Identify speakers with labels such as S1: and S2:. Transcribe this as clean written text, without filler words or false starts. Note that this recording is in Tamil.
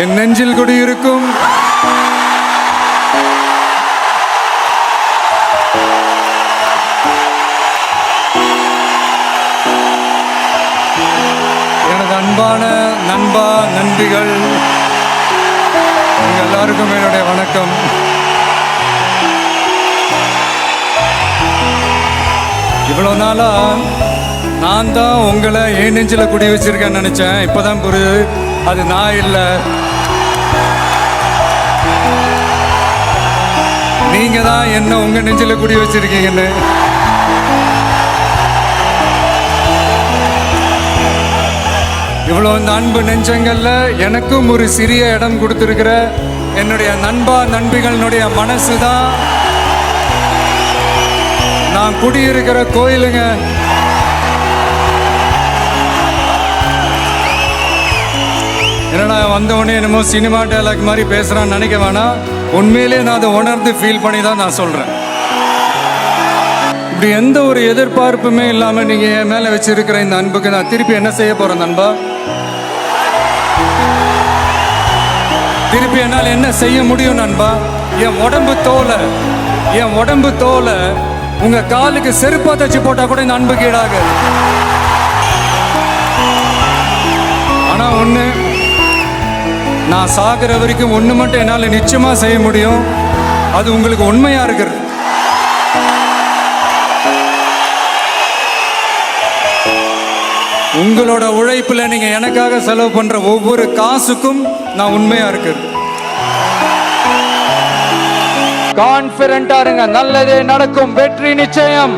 S1: என் நெஞ்சில் குடியிருக்கும் எனது அன்பான நண்பா நண்பிகள் எல்லாருக்கும் என்னுடைய வணக்கம். இவ்வளவு நாளா நான் தான் உங்களை என் நெஞ்சில் குடி வச்சிருக்கேன்னு நினைச்சேன். இப்பதான் புரியுது அது நான் இல்லை, நீங்க தான் என்ன உங்க நெஞ்சில் குடி வச்சிருக்கீங்கன்னு. இவ்வளவு இந்த அன்பு நெஞ்சங்கள்ல எனக்கும் ஒரு சிறிய இடம் கொடுத்திருக்கிற என்னுடைய நண்பா நண்பிகளுடைய மனசு தான் நான் குடியிருக்கிற கோயிலுங்க. என்னடா வந்தவொடனே என்னமோ சினிமா டைலாக் மாதிரி பேசுறான்னு நினைக்க வேணாம். உண்மையிலே நான் அதை உணர்ந்து ஃபீல் பண்ணி தான் நான் சொல்றேன். இப்படி எந்த ஒரு எதிர்பார்ப்புமே இல்லாம நீங்க என் மேல வச்சிருக்கிற இந்த அன்புக்கு நான் திருப்பி என்ன செய்ய போறேன் நண்பா? திருப்பி என்னால் என்ன செய்ய முடியும் நண்பா? என் உடம்பு தோலை உங்க காலுக்கு செருப்பா தச்சு போட்டா கூட இந்த அன்புக்கு ஈடாக. ஆனா ஒண்ணு, நான் சாகிற வரைக்கும் ஒண்ணு மட்டும் என்னால நிச்சயமா செய்ய முடியும். அது உங்களுக்கு உண்மையா இருக்கிறது. உங்களோட உழைப்புல நீங்க எனக்காக செலவு பண்ற ஒவ்வொரு காசுக்கும் நான் உண்மையா இருக்கிறது. கான்பிடண்டா இருங்க, நல்லதே நடக்கும், வெற்றி நிச்சயம்.